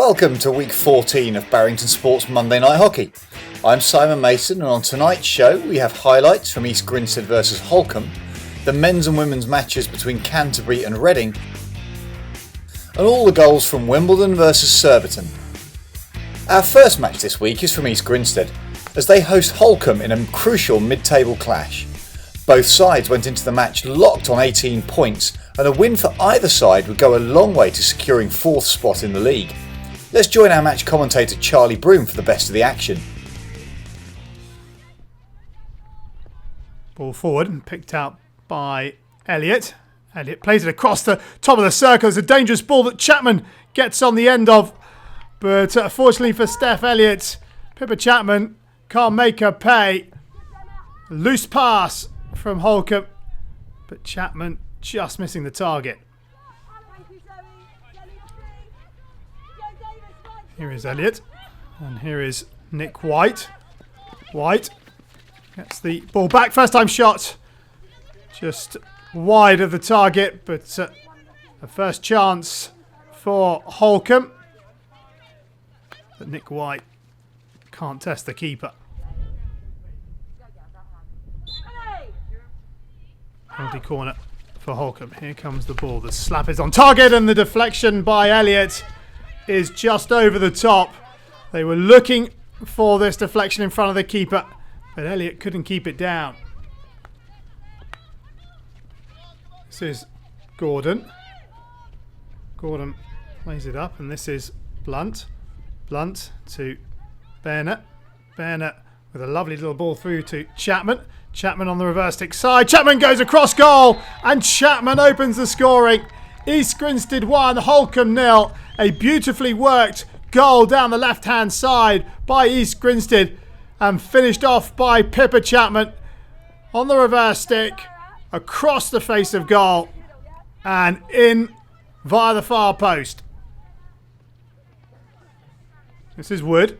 Welcome to week 14 of Barrington Sports Monday Night Hockey. I'm Simon Mason, and on tonight's show we have highlights from East Grinstead versus Holcombe, the men's and women's matches between Canterbury and Reading, and all the goals from Wimbledon versus Surbiton. Our first match this week is from East Grinstead, as they host Holcombe in a crucial mid-table clash. Both sides went into the match locked on 18 points, and a win for either side would go a long way to securing 4th spot in the league. Let's join our match commentator Charlie Brougham for the best of the action. Ball forward and picked out by Elliott. Elliott plays it across the top of the circle. It's a dangerous ball that Chapman gets on the end of. But unfortunately for Steph Elliott, Pippa Chapman can't make her pay. Loose pass from Holcombe, but Chapman just missing the target. Here is Elliott, and here is Nick White. White gets the ball back, first time shot, just wide of the target, but a first chance for Holcombe. But Nick White can't test the keeper. Penalty corner for Holcombe. Here comes the ball. The slap is on target, and the deflection by Elliott is just over the top. They were looking for this deflection in front of the keeper, but Elliott couldn't keep it down. This is Gordon. Gordon plays it up, and this is Blunt. Blunt to Bennett. Bennett with a lovely little ball through to Chapman. Chapman on the reverse stick side. Chapman goes across goal, and Chapman opens the scoring. East Grinstead 1, Holcombe 0. A beautifully worked goal down the left-hand side by East Grinstead, and finished off by Pippa Chapman on the reverse stick, across the face of goal, and in via the far post. This is Wood.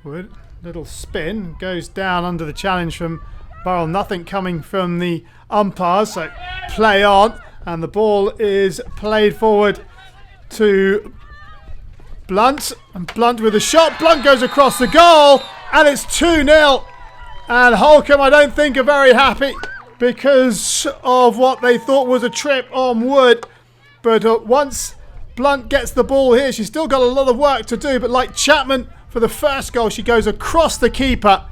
Wood, little spin, goes down under the challenge from Burrell. Nothing coming from the umpires, so play on, and the ball is played forward to Blunt, and Blunt with a shot. Blunt goes across the goal, and it's 2-0. And Holcombe, I don't think, are very happy because of what they thought was a trip on Wood. But once Blunt gets the ball here, she's still got a lot of work to do. But like Chapman for the first goal, she goes across the keeper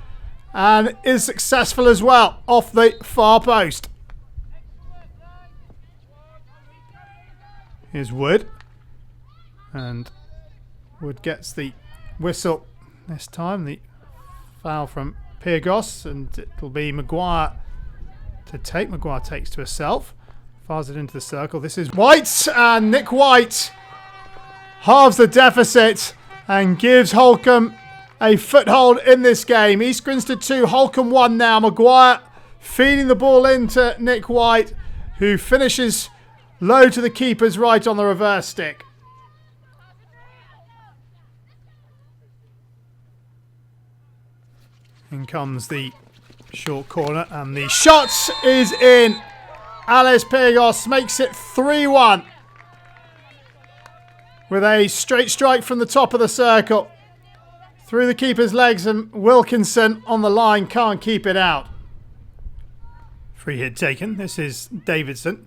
and is successful as well off the far post. Here's Wood. And Wood gets the whistle this time. The foul from Pyrgos, and it'll be Maguire to take. Maguire takes to herself. Fires it into the circle. This is White, and Nick White halves the deficit and gives Holcombe a foothold in this game. East Grinstead 2, Holcombe 1 now. Maguire feeding the ball into Nick White, who finishes low to the keeper's right on the reverse stick. In comes the short corner, and the shot is in. Alice Pyrgos makes it 3-1 with a straight strike from the top of the circle through the keeper's legs, and Wilkinson on the line can't keep it out. Free hit taken. This is Davidson.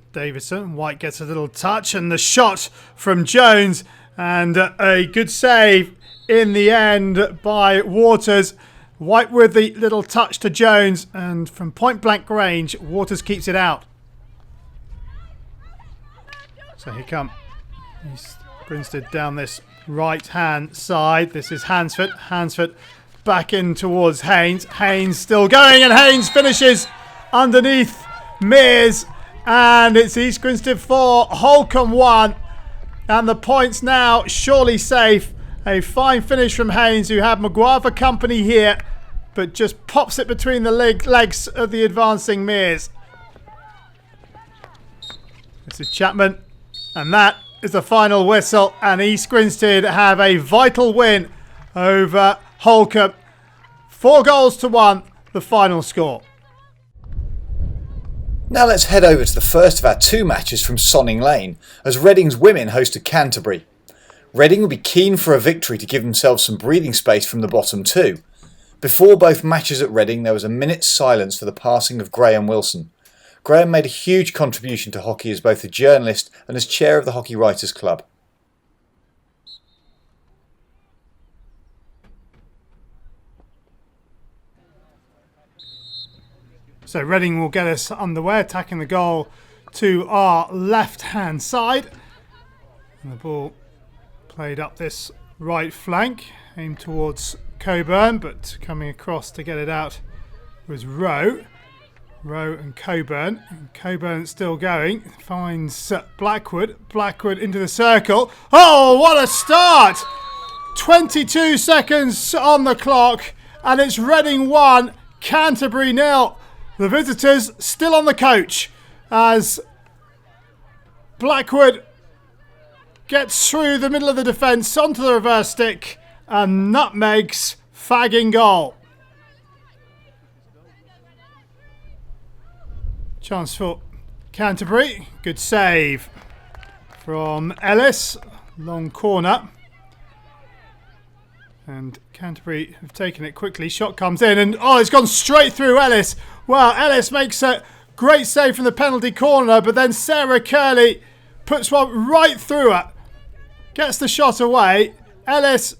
White gets a little touch, and the shot from Jones, and a good save in the end by Waters. White with the little touch to Jones, and from point blank range, Waters keeps it out. So here come East Grinstead down this right hand side. This is Hansford. Hansford back in towards Haynes. Haynes still going, and Haynes finishes underneath Mears, and it's East Grinstead 4, Holcombe 1, and the points now surely safe. A fine finish from Haynes, who had Maguire for company here, but just pops it between the legs of the advancing Mears. This is Chapman, and that is the final whistle, and East Grinstead have a vital win over Holcombe. 4-1, the final score. Now let's head over to the first of our two matches from Sonning Lane, as Reading's women hosted Canterbury. Reading will be keen for a victory to give themselves some breathing space from the bottom two. Before both matches at Reading, there was a minute's silence for the passing of Graham Wilson. Graham made a huge contribution to hockey as both a journalist and as chair of the Hockey Writers' Club. So Reading will get us underway, attacking the goal to our left-hand side. And the ball played up this right flank, aimed towards Coburn, but coming across to get it out was Rowe. Rowe and Coburn. And Coburn still going. Finds Blackwood. Blackwood into the circle. Oh, what a start! 22 seconds on the clock. And it's Reading 1, Canterbury 0. The visitors still on the coach as Blackwood gets through the middle of the defence onto the reverse stick and nutmegs fagging goal. Chance for Canterbury. Good save from Ellis. Long corner. And Canterbury have taken it quickly. Shot comes in and it's gone straight through Ellis. Well, Ellis makes a great save from the penalty corner, but then Sarah Curley puts one right through it. Gets the shot away. Ellis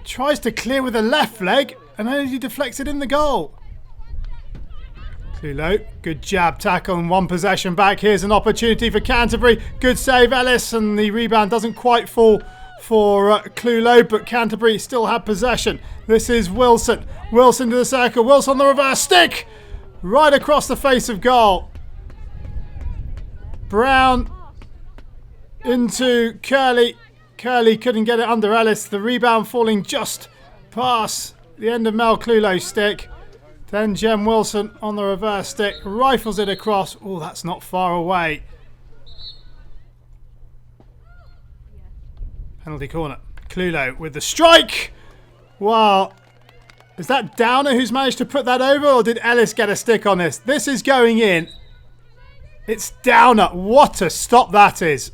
tries to clear with the left leg and only deflects it in the goal. Clulo, good jab tackle and one possession back. Here's an opportunity for Canterbury. Good save, Ellis, and the rebound doesn't quite fall for Clulo, but Canterbury still have possession. This is Wilson. Wilson to the circle. Wilson on the reverse stick. Right across the face of goal. Brown into Curley. Curley couldn't get it under Ellis. The rebound falling just past the end of Mel Clulo's stick. Then Jem Wilson on the reverse stick. Rifles it across. Oh, that's not far away. Penalty corner. Clulo with the strike. Wow. Is that Downer who's managed to put that over, or did Ellis get a stick on this? This is going in. It's Downer. What a stop that is.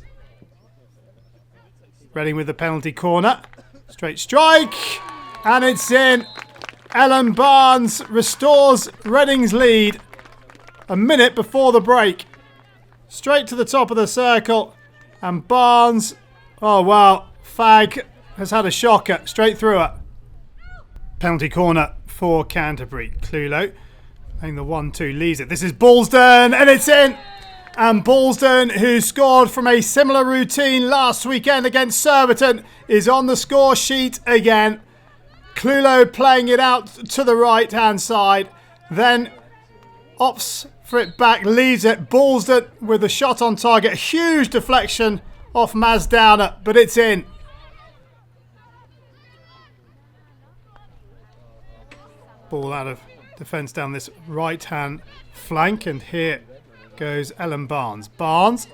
Reading with the penalty corner. Straight strike. And it's in. Ellen Barnes restores Reading's lead a minute before the break. Straight to the top of the circle. And Barnes, oh wow, Fag has had a shocker straight through it. Penalty corner for Canterbury. Clulo playing the 1-2 leaves it. This is Ballsden and it's in. And Ballsden, who scored from a similar routine last weekend against Surbiton, is on the score sheet again. Clulo playing it out to the right hand side. Then opts for it back, leaves it. Ballsden with a shot on target. Huge deflection off Maz Downer, but it's in. Ball out of defence down this right hand flank, and here goes Ellen Barnes. Barnes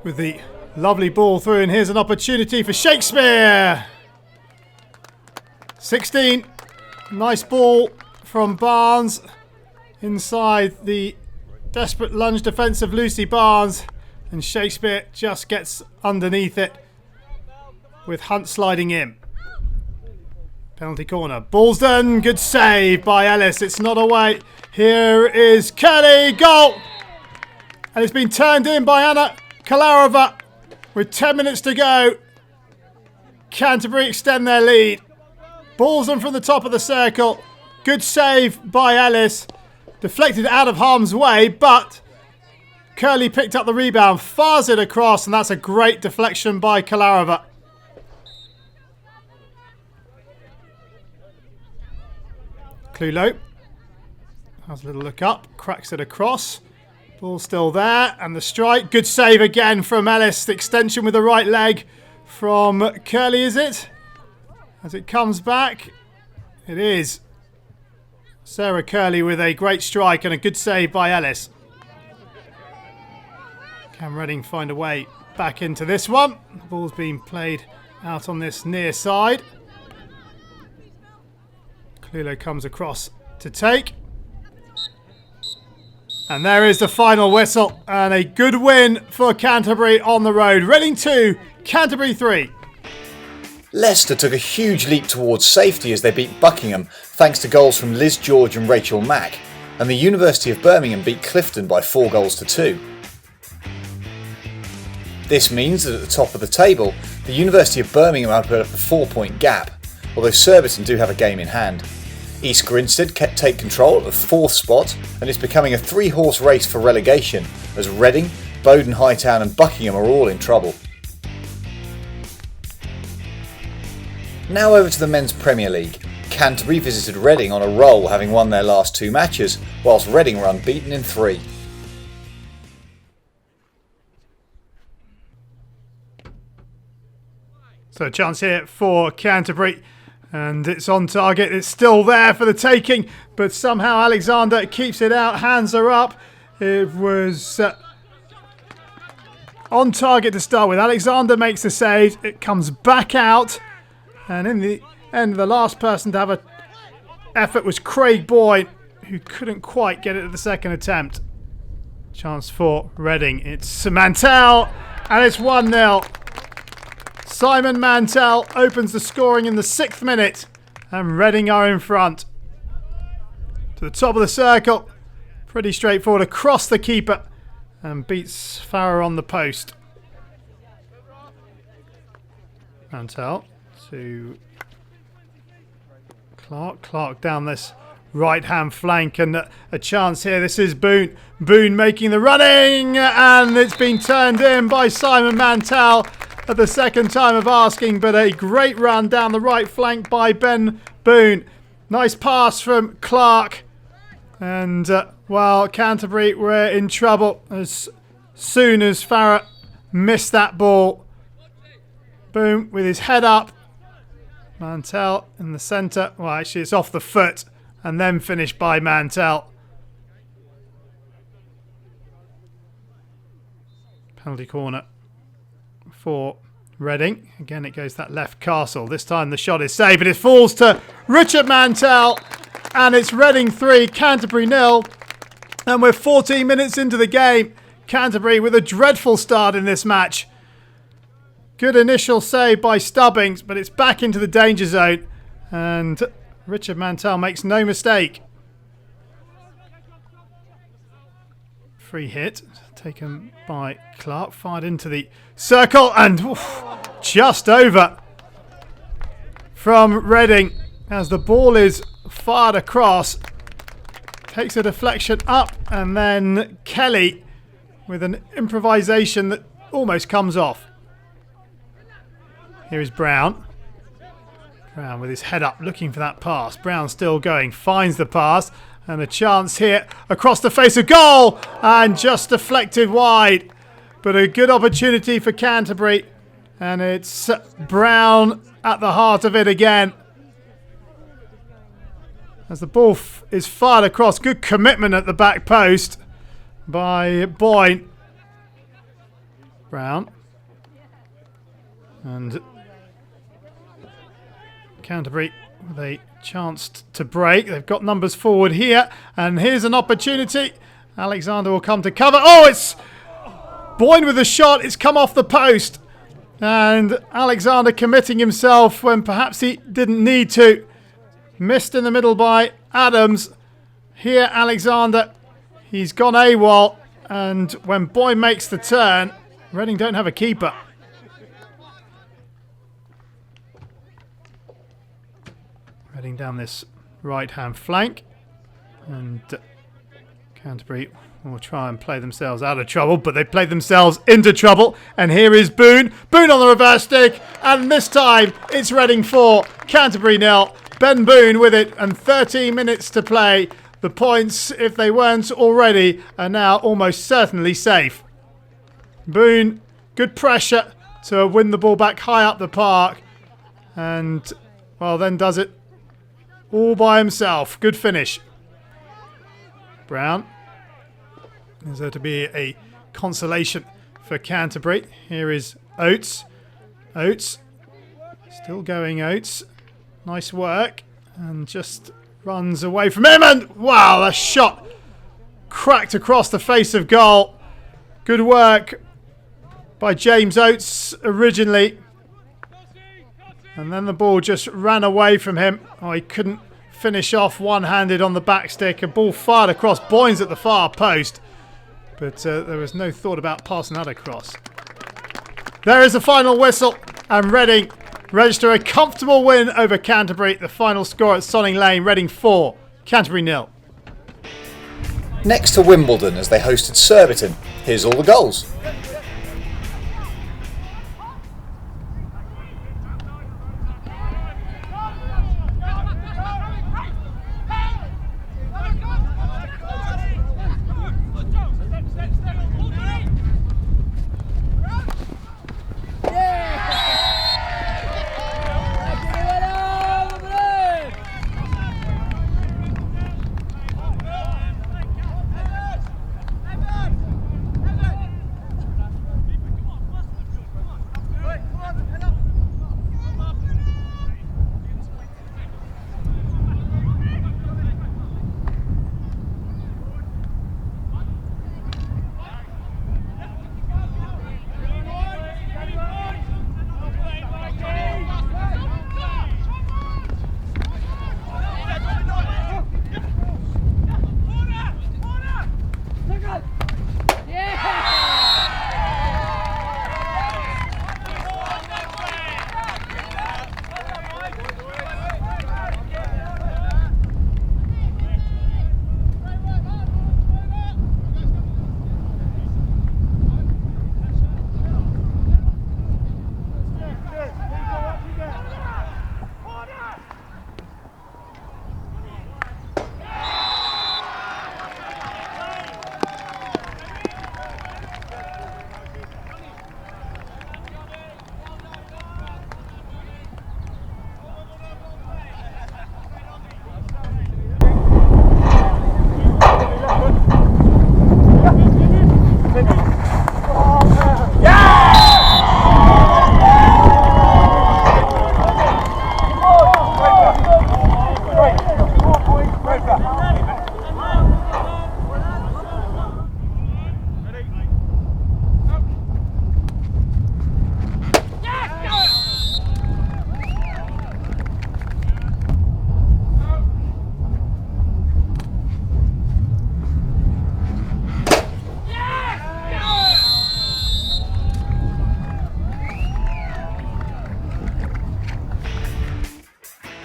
with the lovely ball through, and here's an opportunity for Shakespeare. 16. Nice ball from Barnes inside the desperate lunge defence of Lucy Barnes, and Shakespeare just gets underneath it with Hunt sliding in. Penalty corner. Ballsden, good save by Ellis. It's not away. Here is Kelly. Goal! And it's been turned in by Anna Kalarova with 10 minutes to go. Canterbury extend their lead. Ballsden from the top of the circle. Good save by Ellis. Deflected out of harm's way, but Curley picked up the rebound, fires it across, and that's a great deflection by Kalarova. Clulo has a little look up, cracks it across. Ball still there, and the strike. Good save again from Ellis. The extension with the right leg from Curley, is it? As it comes back, it is. Sarah Curley with a great strike and a good save by Ellis. Can Reading find a way back into this one? The ball's being played out on this near side. Clulo comes across to take. And there is the final whistle. And a good win for Canterbury on the road. Reading 2, Canterbury 3. Leicester took a huge leap towards safety as they beat Buckingham thanks to goals from Liz George and Rachel Mack, and the University of Birmingham beat Clifton by 4 goals to 2. This means that at the top of the table, the University of Birmingham have put up a 4-point gap, although Surbiton do have a game in hand. East Grinstead take control at the 4th spot, and it's becoming a 3-horse race for relegation as Reading, Bowden Hightown and Buckingham are all in trouble. Now over to the Men's Premier League. Canterbury visited Reading on a roll, having won their last 2 matches, whilst Reading were unbeaten in 3. So a chance here for Canterbury, and it's on target. It's still there for the taking, but somehow Alexander keeps it out. Hands are up. It was on target to start with. Alexander makes the save. It comes back out, and in the end, the last person to have an effort was Craig Boyd, who couldn't quite get it at the second attempt. Chance for Reading. It's Mantell, and it's 1-0. Simon Mantell opens the scoring in the 6th minute, and Reading are in front. To the top of the circle, pretty straightforward, across the keeper, and beats Farrer on the post. Mantell to Clark down this right-hand flank, and a chance here. This is Boone. Boone making the running, and it's been turned in by Simon Mantell at the second time of asking, but a great run down the right flank by Ben Boone. Nice pass from Clark, and well, Canterbury were in trouble as soon as Farrer missed that ball. Boone with his head up. Mantell in the centre. Well, actually, it's off the foot and then finished by Mantell. Penalty corner for Reading. Again, it goes that left castle. This time the shot is saved, but it falls to Richard Mantell, and it's Reading 3, Canterbury 0. And we're 14 minutes into the game. Canterbury with a dreadful start in this match. Good initial save by Stubbings, but it's back into the danger zone, and Richard Mantell makes no mistake. Free hit taken by Clark, fired into the circle, and just over from Reading as the ball is fired across. Takes a deflection up, and then Kelly with an improvisation that almost comes off. Here is Brown. Brown with his head up looking for that pass. Brown still going, finds the pass, and a chance here across the face of goal, and just deflected wide. But a good opportunity for Canterbury, and it's Brown at the heart of it again. As the ball is fired across, good commitment at the back post by Boyne. Brown. And Canterbury with a chance to break. They've got numbers forward here, and here's an opportunity. Alexander will come to cover. Oh, it's Boyne with a shot. It's come off the post, and Alexander committing himself when perhaps he didn't need to. Missed in the middle by Adams. Here Alexander, he's gone AWOL, and when Boyne makes the turn, Reading don't have a keeper. Reading down this right-hand flank, and Canterbury will try and play themselves out of trouble, but they played themselves into trouble. And here is Boone. Boone on the reverse stick, and this time it's Reading 4, Canterbury 0. Ben Boone with it, and 13 minutes to play. The points, if they weren't already, are now almost certainly safe. Boone, good pressure to win the ball back high up the park, and well, then does it all by himself. Good finish. Brown. Is there to be a consolation for Canterbury? Here is Oates. Oates. Still going, Oates. Nice work. And just runs away from him. And wow, a shot cracked across the face of goal. Good work by James Oates originally. And then the ball just ran away from him. Oh, he couldn't finish off one-handed on the back stick. A ball fired across Boynes at the far post. But there was no thought about passing that across. There is a final whistle, and Reading register a comfortable win over Canterbury. The final score at Sonning Lane, Reading 4, Canterbury 0. Next to Wimbledon as they hosted Surbiton. Here's all the goals.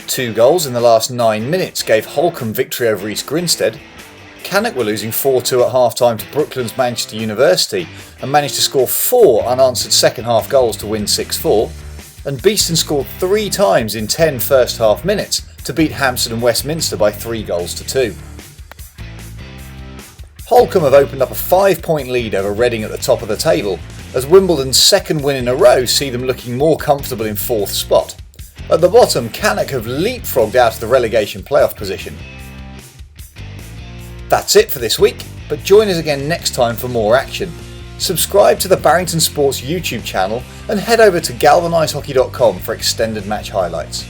Two goals in the last 9 minutes gave Holcombe victory over East Grinstead. Cannock were losing 4-2 at half-time to Brooklands Manchester University and managed to score 4 unanswered second-half goals to win 6-4. And Beeston scored 3 times in 10 first-half minutes to beat Hampstead and Westminster by 3-2. Holcombe have opened up a 5-point lead over Reading at the top of the table, as Wimbledon's second win in a row see them looking more comfortable in 4th spot. At the bottom, Cannock have leapfrogged out of the relegation playoff position. That's it for this week, but join us again next time for more action. Subscribe to the Barrington Sports YouTube channel and head over to galvanizehockey.com for extended match highlights.